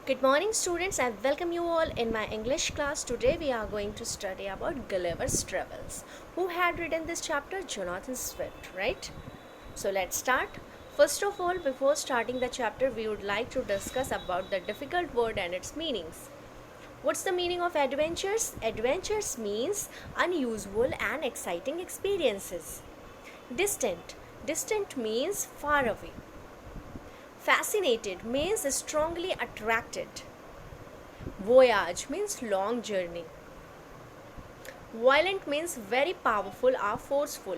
Good morning, students. I welcome you all in my English class. Today we are going to study about Gulliver's Travels. Who had written this chapter? Jonathan Swift, right? So let's start. First of all, before starting the chapter, we would like to discuss about the difficult word and its meanings. What's the meaning of adventures? Adventures means unusual and exciting experiences. Distant. Distant means far away. Fascinated means strongly attracted. Voyage means long journey. Violent means very powerful or forceful.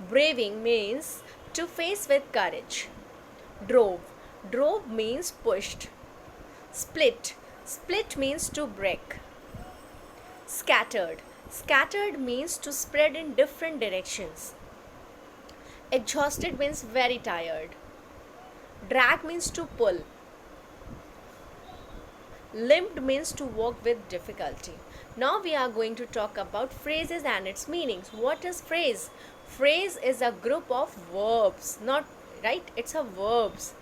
Braving means to face with courage. Drove. Drove means pushed. Split. Split means to break. Scattered. Scattered means to spread in different directions. Exhausted means very tired. Drag means to pull. Limped means to walk with difficulty. Now we are going to talk about phrases and its meanings. What is phrase? Phrase is a group of verbs, not right? It's a verbs.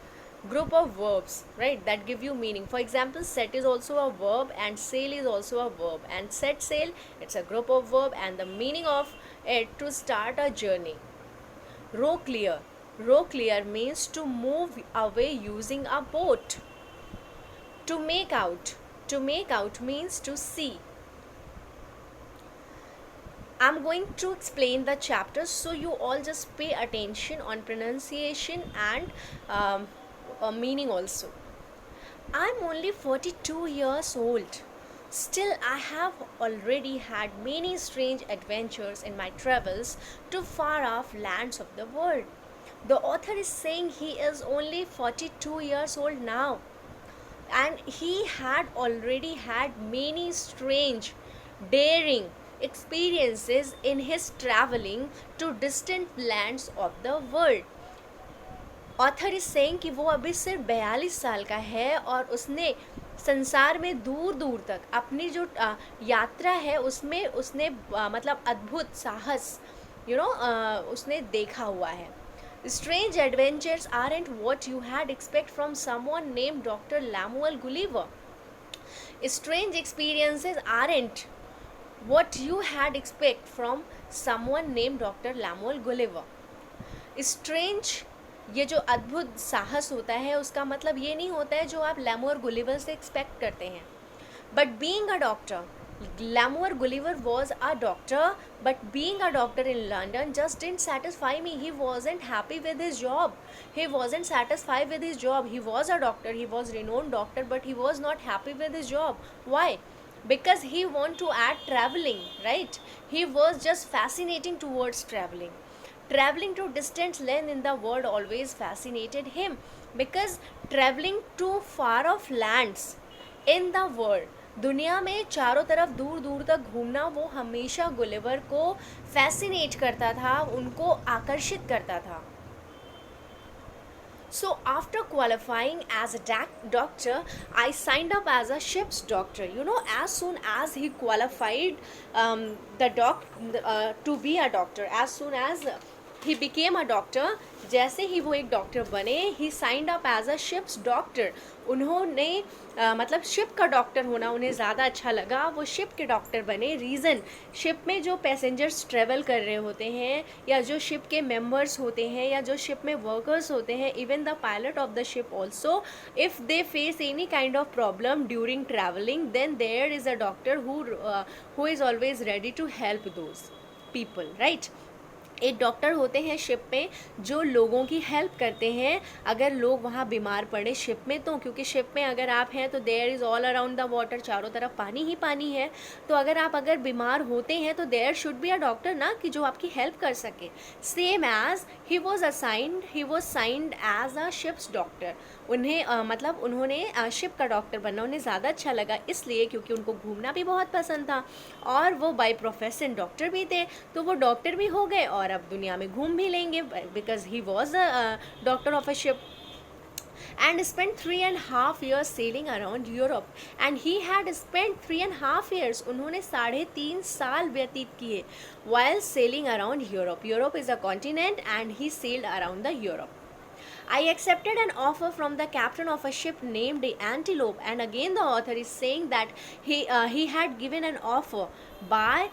Group of verbs, right? That give you meaning. For example, set is also a verb and sail is also a verb. And set sail, it's a group of verb and the meaning of it to start a journey. Row clear. Row clear means to move away using a boat. To make out. To make out means to see. I'm going to explain the chapters, so you all just pay attention on pronunciation and meaning also. I'm only 42 years old. Still, I have already had many strange adventures in my travels to far off lands of the world. The author is saying he is only 42 years old now, and he had already had many strange, daring experiences in his traveling to distant lands of the world. Author is saying कि वो अभी सिर्फ 42 साल का है और उसने संसार में दूर दूर तक अपनी जो यात्रा है उसमें उसने मतलब अद्भुत साहस उसने देखा हुआ है. Strange adventures aren't what you had expect from someone named Dr. Lemuel Gulliver. Strange experiences aren't what you had expect from someone named Dr. Lemuel Gulliver. Strange, ये जो अद्भुत साहस होता है उसका मतलब ये नहीं होता है जो आप लैमोर गुलिवर से एक्सपेक्ट करते हैं. But being a doctor, Lemuel Gulliver was a doctor, but being a doctor in London just didn't satisfy me. He wasn't happy with his job. He wasn't satisfied with his job. He was a doctor, he was a renowned doctor, but he was not happy with his job. Why? Because he wanted to add traveling, right? He was just fascinating towards traveling. Traveling to distant land in the world always fascinated him, because traveling to far off lands in the world, दुनिया में चारों तरफ दूर दूर तक घूमना वो हमेशा गुलिवर को फैसिनेट करता था, उनको आकर्षित करता था. So after qualifying as a doctor, I signed up as a ship's doctor. As soon as he qualified to be a doctor, as soon as he became a doctor, जैसे ही वो एक डॉक्टर बने, he signed up as a ships doctor. उन्होंने मतलब ship का doctor होना उन्हें ज़्यादा अच्छा लगा, वो शिप के डॉक्टर बने. रीज़न, शिप में जो पैसेंजर्स ट्रेवल कर रहे होते हैं या जो शिप के मेंबर्स होते हैं या जो शिप में वर्कर्स होते हैं, even the pilot of the ship also, if they face any kind of problem during travelling, then there is a doctor who is always ready to help those people, right. एक doctor होते हैं ship में जो लोगों की help करते हैं अगर लोग वहाँ बीमार पड़े शिप में, तो क्योंकि शिप में अगर आप हैं तो there is all around the water, चारों तरफ पानी ही पानी है. तो अगर बीमार होते हैं तो there should be a doctor ना, कि जो आपकी हेल्प कर सके. सेम एज ही was signed as a ships doctor. उन्होंने शिप का डॉक्टर बनना उन्हें ज़्यादा अच्छा लगा, इसलिए क्योंकि उनको घूमना भी बहुत पसंद था और वो बाय प्रोफेशन डॉक्टर भी थे, तो वो डॉक्टर भी हो गए और अब दुनिया में घूम भी लेंगे, because he was a doctor of a ship. And spent 3.5 years sailing around Europe. And he had spent 3.5 years, उन्होंने 3.5 साल व्यतीत किए while sailing around Europe. Europe is a continent and he sailed around the Europe. I accepted an offer from the captain of a ship named the Antelope, and again the author is saying that he had given an offer by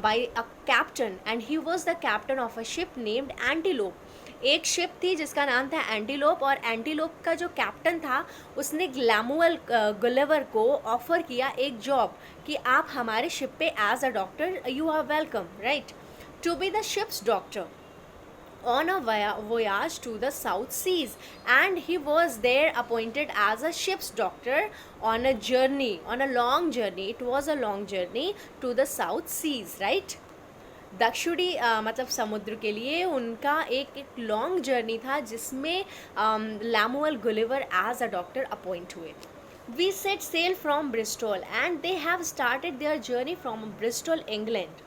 by a captain, and he was the captain of a ship named Antelope. एक ship थी जिसका नाम था antelope, और antelope का जो captain था उसने ग्लैमुअल गुलिवर को ऑफर किया एक जॉब कि आप हमारे शिप पे as a doctor, you are welcome, right, to be the ship's doctor on a voyage to the South Seas, and he was there appointed as a ship's doctor on a journey, on a long journey. It was a long journey to the South Seas, right? दक्षिणी मतलब समुद्र के लिए उनका एक long journey था जिसमें Lemuel Gulliver as a doctor appoint हुए. We set sail from Bristol, and they have started their journey from Bristol, England.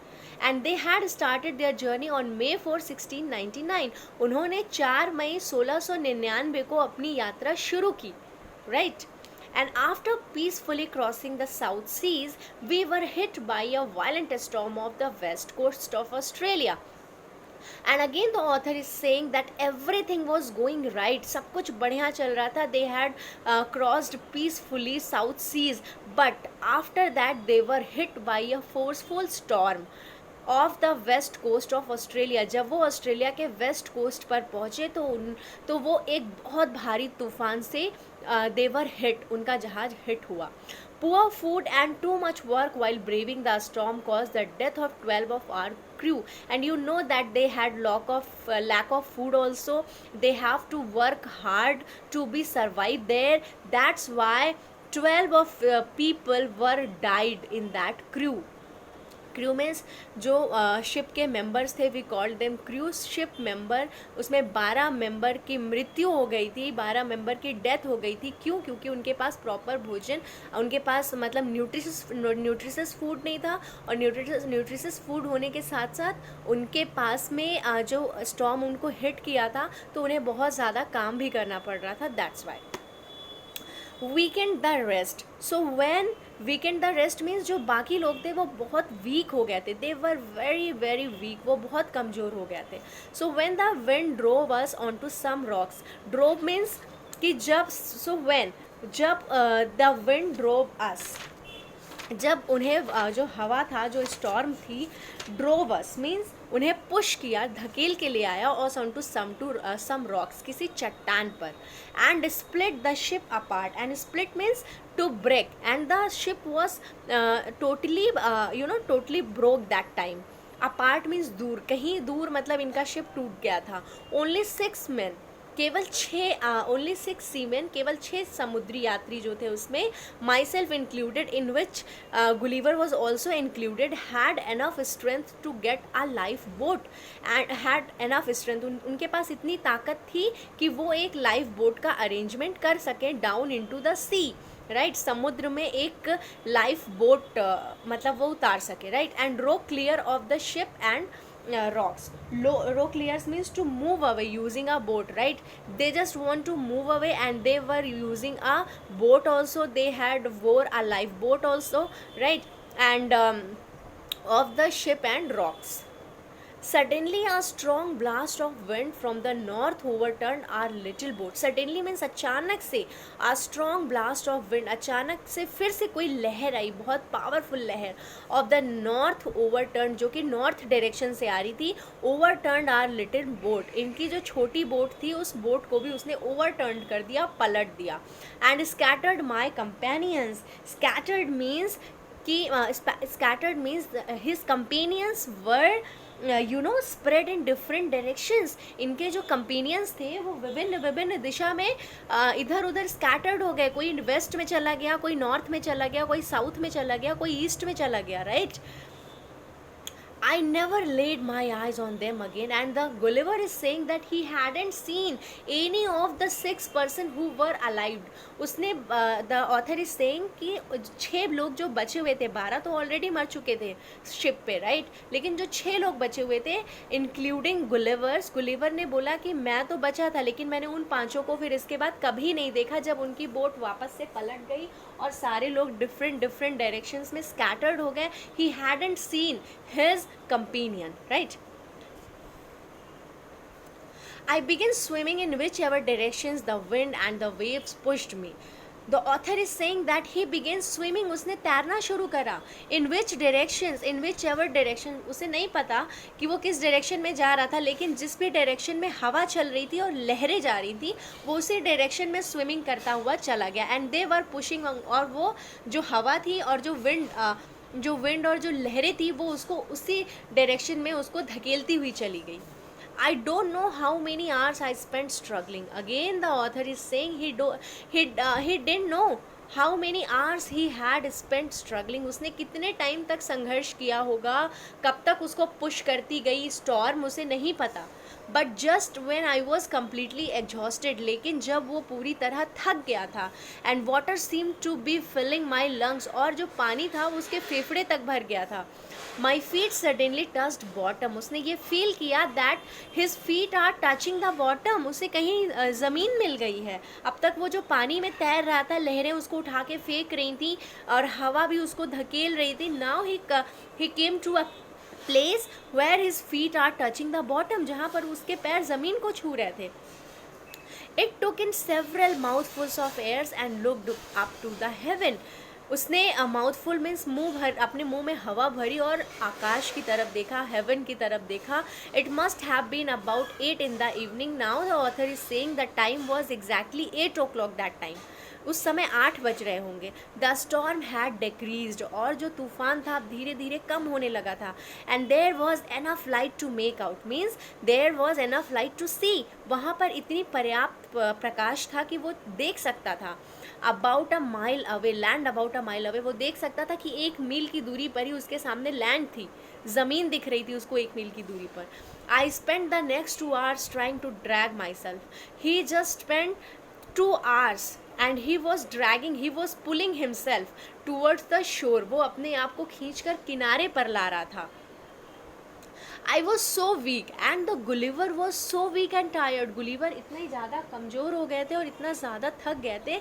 And they had started their journey on May 4, 1699. उन्होंने 4 मई 1699 को अपनी यात्रा शुरू की, right? And after peacefully crossing the South Seas, we were hit by a violent storm off the west coast of Australia. And again the author is saying that everything was going right, सब कुछ बढ़िया चल रहा था. They had crossed peacefully South Seas, but after that they were hit by a forceful storm off the west coast of Australia. जब वो Australia के west coast पर पहुँचे तो वो एक बहुत भारी तूफान से देवर हिट, उनका जहाज हिट हुआ. Poor food and too much work while braving the storm cause the death of 12 of our crew. And you know that they had lack of food also. They have to work hard to be survived there. That's why 12 of people were died in that crew. Crew means जो ship के members थे, we called them crew ship member. उसमें 12 member की मृत्यु हो गई थी, 12 member की डेथ हो गई थी. क्यों? क्योंकि उनके पास प्रॉपर भोजन, उनके पास मतलब न्यूट्रिशस फूड नहीं था, और न्यूट्रिशस फूड होने के साथ साथ उनके पास में जो स्टॉर्म उनको हिट किया था तो उन्हें बहुत ज़्यादा काम भी करना पड़ रहा था. That's why Weeknd the rest. So when Weeknd the rest means जो बाकी लोग थे वो बहुत वीक हो गए थे. They were very very weak, वो बहुत कमज़ोर हो गए थे. So when the wind drove us on to some rocks. Drove means कि जब, सो व्हेन जब द विंड ड्रोव अस, जब उन्हें जो हवा था, जो स्टॉर्म थी, ड्रोवस मीन्स उन्हें पुश किया, धकेल के ले आया, और सम रॉक्स, किसी चट्टान पर. And split the ship apart. And split means to break, and the ship was totally broke that time. Apart means दूर, कहीं दूर, मतलब इनका शिप टूट गया था. ओनली 6 men, केवल 6 ओनली 6 सीमेन, केवल 6 समुद्री यात्री जो थे उसमें, myself included, in which Gulliver was also included, had enough strength to get a life boat. And had enough strength, उनके पास इतनी ताकत थी कि वो एक लाइफ बोट का अरेंजमेंट कर सकें down into the sea, right, समुद्र में एक लाइफ बोट मतलब वो उतार सके, right. And row clear of the ship and rocks. Row clears means to move away using a boat, right? They just want to move away, and they were using a boat also. They had wore a lifeboat also, right? And of the ship and rocks. Suddenly a strong blast of wind from the north overturned our little boat. Suddenly means अचानक से, a strong blast of wind, अचानक से फिर से कोई लहर आई, बहुत powerful लहर, of the north overturned, जो कि नॉर्थ डायरेक्शन से आ रही थी, overturned our little boat. इनकी जो छोटी बोट थी उस बोट को भी उसने ओवरटर्न कर दिया, पलट दिया. and scattered my companions. Scattered means कि scattered means his companions were spread in different directions. इनके जो कंपेनियंस थे वो विभिन्न दिशा में इधर उधर स्कैटर्ड हो गए. कोई वेस्ट में चला गया, कोई नॉर्थ में चला गया, कोई साउथ में चला गया, कोई ईस्ट में चला गया, right. I never laid my eyes on them again. And the Gulliver is saying that he hadn't seen any of the 6 person who were alive. उसने the author is saying कि 6 लोग जो बचे हुए थे, 12 तो ऑलरेडी मर चुके थे शिप पे, राइट, लेकिन जो 6 लोग बचे हुए थे इंक्लूडिंग गुलिवर ने बोला कि मैं तो बचा था, लेकिन मैंने उन 5 को फिर इसके बाद कभी नहीं देखा जब उनकी बोट वापस से पलट गई और सारे लोग डिफरेंट डायरेक्शंस में स्कैटर्ड हो गए. He hadn't seen his companion, right? I began swimming in whichever directions the wind and the waves pushed me. The author is saying that he began swimming. उसने तैरना शुरू करा. In which directions, in whichever direction, उसे नहीं पता कि वो किस डायरेक्शन में जा रहा था, लेकिन जिस भी डायरेक्शन में हवा चल रही थी और लहरें जा रही थी वो उसी डायरेक्शन में स्विमिंग करता हुआ चला गया. एंड दे वर पुशिंग, और वो जो हवा थी और जो विंड और जो लहरें थी वो उसको उसी डायरेक्शन में उसको धकेलती हुई चली गई. I don't know how many hours I spent struggling. Again, the author is saying he didn't know how many hours he had spent struggling. उसने कितने टाइम तक संघर्ष किया होगा, कब तक उसको पुश करती गई स्टॉर्म, उसे नहीं पता. But just when I was completely exhausted, लेकिन जब वो पूरी तरह थक गया था, and water seem to be filling my lungs, और जो पानी था वो उसके फेफड़े तक भर गया था. My feet suddenly touched bottom. उसने ये फील किया that his feet are touching the bottom. उसे कहीं ज़मीन मिल गई है. अब तक वो जो पानी में तैर रहा था, लहरें उसको उठा के फेंक रही थी और हवा भी उसको धकेल रही थी. Now he came to a place where his feet are touching the bottom, जहाँ पर उसके पैर ज़मीन को छू रहे थे. It took in several mouthfuls of airs and looked up to the heaven. उसने माउथफुल मीन्स अपने मुंह में हवा भरी और आकाश की तरफ देखा, हेवन की तरफ देखा. It must have been about 8 in the evening. Now the author is saying the time was exactly 8 o'clock that time. उस समय 8 बज रहे होंगे. द स्टॉर्म हैड डिक्रीज्ड, और जो तूफान था धीरे धीरे कम होने लगा था. And there was enough light to make out, means there was enough light to see. वहाँ पर इतनी पर्याप्त प्रकाश था कि वो देख सकता था. About a mile away, land about a mile away, वो देख सकता था कि 1 मील की दूरी पर ही उसके सामने लैंड थी, ज़मीन दिख रही थी उसको 1 मील की दूरी पर. I spend the next 2 hours trying to drag myself. He just spend 2 hours and he was pulling himself towards the shore. वो अपने आप को खींचकर किनारे पर ला रहा था. I was so weak and the Gulliver was so weak and tired. Gulliver इतने ज़्यादा कमज़ोर हो गए थे और इतना ज़्यादा थक गए थे.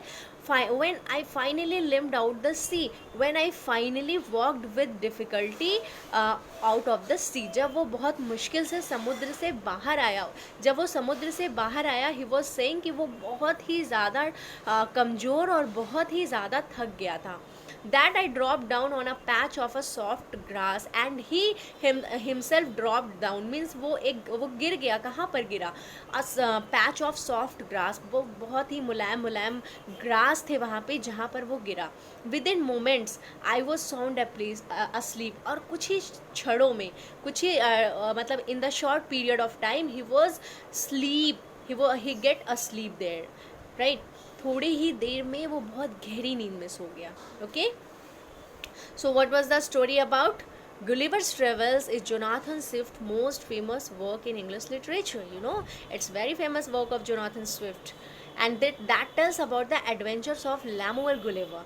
When I finally limped out the sea, when I finally walked with difficulty out of the sea, जब वो बहुत मुश्किल से समुद्र से बाहर आया, he was saying कि वो बहुत ही ज़्यादा कमज़ोर और बहुत ही ज़्यादा थक गया था. That I dropped down on a patch of a soft grass and he himself dropped down, means वो गिर गया. कहाँ पर गिरा? a patch of soft grass, वो बहुत ही मुलायम ग्रास थे वहाँ पे जहाँ पर वो गिरा. Within moments I was sound asleep, और कुछ ही क्षणों में, मतलब in the short period of time he was sleep, he get asleep there, right? थोड़ी ही देर में वो बहुत गहरी नींद में सो गया. Okay, so what was the story about? Gulliver's Travels is Jonathan Swift's most famous work in English literature. You know, it's very famous work of Jonathan Swift, and that tells about the adventures of Lemuel Gulliver.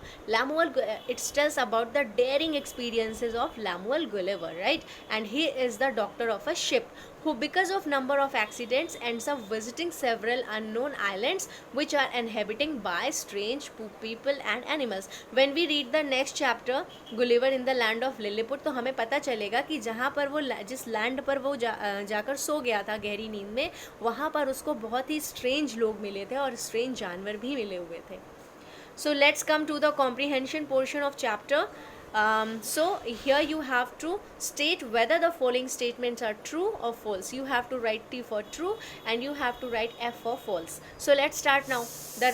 It tells about the daring experiences of Lemuel Gulliver, right? And he is the doctor of a ship who, because of number of accidents, ends up visiting several unknown islands which are inhabited by strange people and animals. When we read the next chapter, Gulliver in the land of Lilliput, तो हमें पता चलेगा कि जहाँ पर वो जिस land पर वो जाकर सो गया था गहरी नींद में, वहाँ पर उसको बहुत ही स्ट्रेंज लोग मिले थे और स्ट्रेंज जानवर भी मिले हुए थे. So let's come to the comprehension portion of chapter. So here you have to state whether the following statements are true or false. You have to write T for true and you have to write F for false. So let's start now. The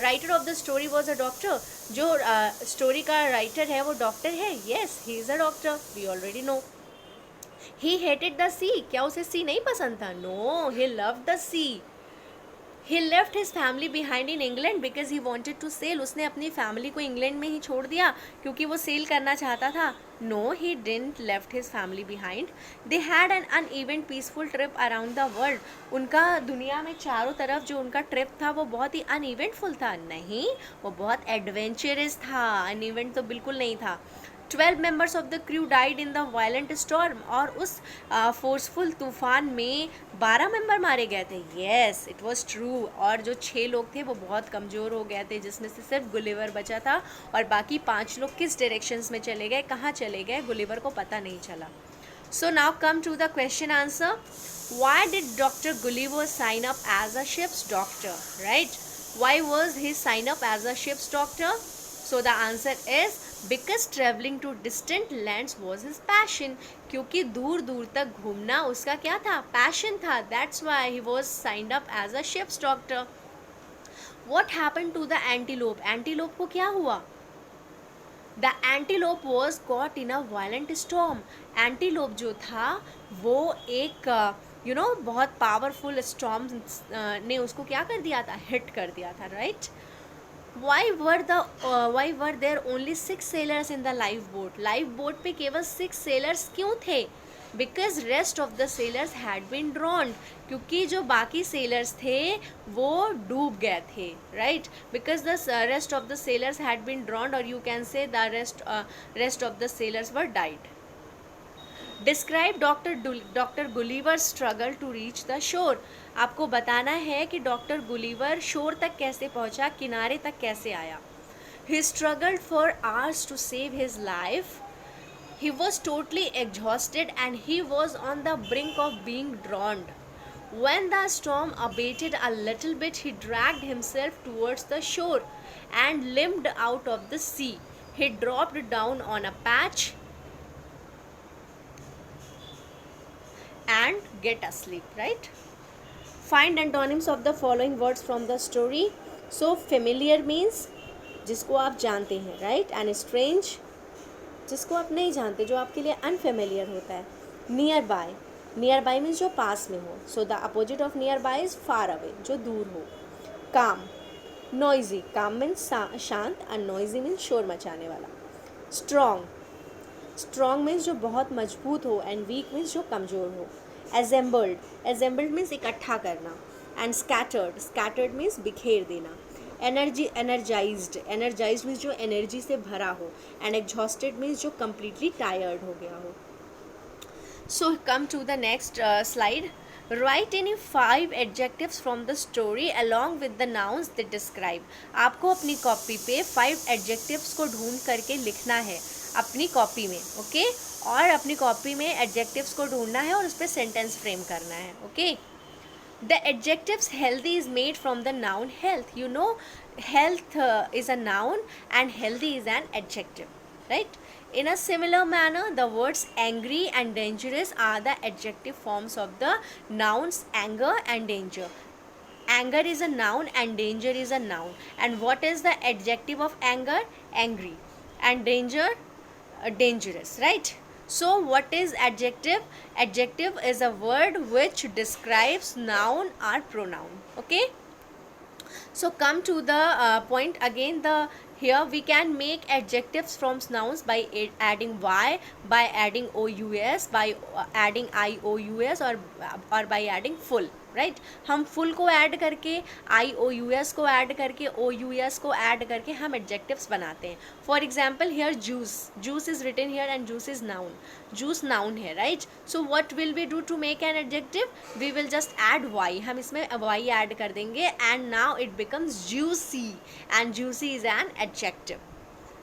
writer of the story was a doctor. जो story का writer है वो doctor है. Yes, he is a doctor. We already know. He hated the sea. क्या उसे sea नहीं पसंद था? No, he loved the sea. He left his family behind in England because he wanted to sail. उसने अपनी family को England में ही छोड़ दिया क्योंकि वो सेल करना चाहता था. No, he didn't left his family behind. They had an uneven peaceful trip around the world. उनका दुनिया में चारों तरफ जो उनका ट्रिप था वो बहुत ही अनइवेंटफुल था. नहीं, वो बहुत एडवेंचरस था. अनइवेंट तो बिल्कुल नहीं था. 12 members of the crew died in the violent storm. और उस फोर्सफुल तूफान में 12 मेंबर मारे गए थे. Yes, it was true. और जो 6 लोग थे वो बहुत कमज़ोर हो गए थे, जिसमें से सिर्फ गुलिवर बचा था और बाकी 5 लोग किस डायरेक्शंस में चले गए, कहाँ चले गए, गुलिवर को पता नहीं चला. So now come to the question answer. Why did Dr. Gulliver sign up as a ship's doctor, right? Why was he sign up as a ship's doctor? So the answer is because traveling to distant lands was his passion. क्योंकि दूर दूर तक घूमना उसका क्या था, passion था. That's why he was signed up as a ship's doctor. What happened to the antelope? Antelope को क्या हुआ? The antelope was caught in a violent storm. Antelope जो था वो एक बहुत पावरफुल स्टॉर्म ने उसको क्या कर दिया था, हिट कर दिया था, right. Why were there only 6 sailors in the lifeboat? Lifeboat पे केवल 6 sailors क्यों थे? Because rest of the sailors had been drowned. क्योंकि जो बाकी sailors थे वो डूब गए थे, right? Because the rest of the sailors had been drowned, or you can say the rest of the sailors were died. Describe doctor Gulliver struggle to reach the shore. आपको बताना है कि डॉक्टर गुलीवर शोर तक कैसे पहुंचा, किनारे तक कैसे आया. He struggled for hours to save his life. He was totally exhausted and he was on the brink of being drowned. When the storm abated a little bit, he dragged himself towards the shore and limped out of the sea. He dropped down on a patch and get asleep, right? Find antonyms of the following words from the story. So familiar means जिसको आप जानते हैं, right? And strange जिसको आप नहीं जानते, जो आपके लिए अनफेमिलियर होता है. Near by, near by means जो पास में हो. So the opposite of near by is far away, जो दूर हो. काम, नॉइजी, काम मीन्स शांत, एंड नॉइजी मीन्स शोर मचाने वाला. स्ट्रॉन्ग, स्ट्रॉन्ग मीन्स जो बहुत मजबूत हो, एंड वीक मीन्स जो कमज़ोर हो. एजेंबल्ड, एजेंबल्ड मीन्स इकट्ठा करना. एंड स्कैटर्ड, स्कैटर्ड मीन्स बिखेर देना. एनर्जी, एनर्जाइज्ड, एनर्जाइज्ड मीन्स जो एनर्जी से भरा हो. एंड एग्जॉस्टेड मीन्स जो कम्प्लीटली टायर्ड हो गया हो. So come to the next slide. Write any 5 adjectives from the story along with the nouns they describe. आपको अपनी कॉपी पे 5 एडजेक्टिव्स को ढूंढ करके लिखना है अपनी कॉपी में, ओके. और अपनी कॉपी में एडजेक्टिव्स को ढूंढना है और उस पर सेंटेंस फ्रेम करना है, okay. The adjectives healthy is made from the noun health. You know, health is a noun and healthy is an adjective, right? In a similar manner, the words angry and dangerous are the adjective forms of the nouns anger and danger. Anger is a noun and danger is a noun. And what is the adjective of anger? Angry. And danger? Dangerous, right? So what is adjective? Adjective is a word which describes noun or pronoun, okay. So come to the point again. Here we can make adjectives from nouns by adding y, by adding ous, by adding ious, or by adding full, right? हम full को add करके, ious को add करके, ous को add करके हम adjectives बनाते हैं. For example, here juice, juice is written here and juice is noun. Juice noun है, right? So what will we do to make an adjective? We will just add y. हम इसमें y add कर देंगे and now it becomes juicy, and juicy is an adjective.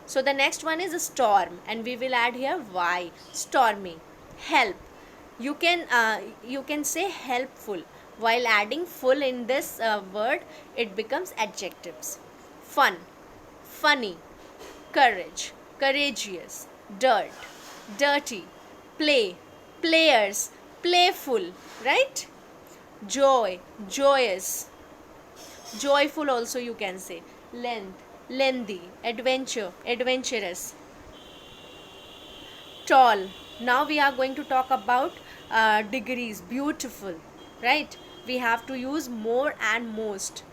So the next one is storm and we will add here y. Stormy. Help. You can say helpful. While adding full in this word, it becomes adjectives. Fun, funny. Courage, courageous. Dirt, dirty. Play, players. Playful, right? Joy, joyous. Joyful also you can say. Length, lengthy. Adventure, adventurous. Tall. Now we are going to talk about degrees. Beautiful, right? We have to use more and most.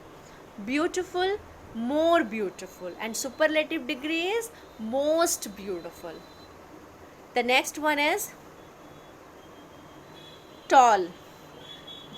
Beautiful, more beautiful, and superlative degree is most beautiful. The next one is tall.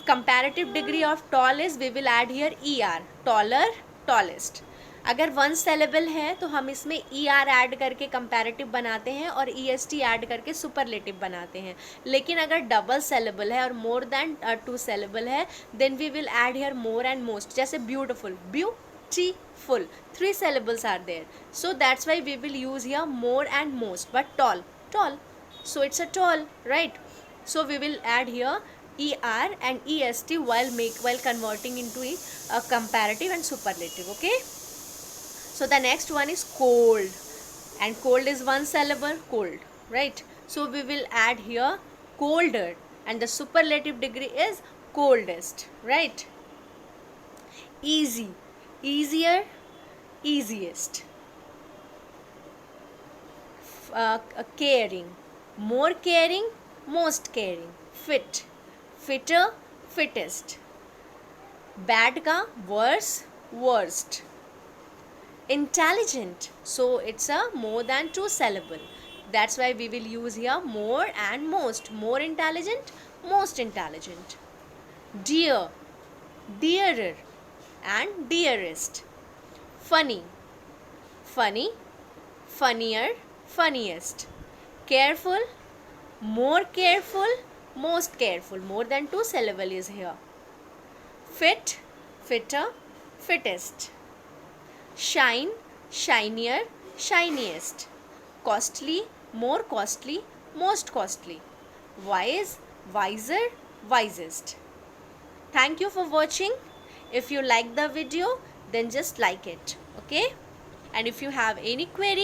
Comparative degree of tall is, we will add here er. Taller, tallest. अगर one syllable है तो हम इसमें E R add करके comparative बनाते हैं और E S T add करके सुपरलेटिव बनाते हैं. लेकिन अगर डबल सेलेबल है और मोर देन 2 सेलेबल है, then we will add here more and most. जैसे beautiful, beautiful, 3 syllables are there. So that's why we will use here more and most. But tall, tall. So it's a tall, right? So we will add here er and est while converting into a comparative and superlative. Okay. So the next one is cold, and cold is one syllable, cold, right? So we will add here colder, and the superlative degree is coldest, right? Easy, easier, easiest. Caring, more caring, most caring. Fit, fitter, fittest. Bad ka, worse, worst. Intelligent, so it's a more than two syllable, that's why we will use here more and most. More intelligent, most intelligent. Dear, dearer, and dearest. Funny, funny, funnier, funniest. Careful, more careful, most careful. More than two syllable is here. Fit, fitter, fittest. Shine, shinier, shiniest. Costly, more costly, most costly. Wise, wiser, wisest. Thank you for watching. If you like the video, then just like it. Okay? And if you have any query,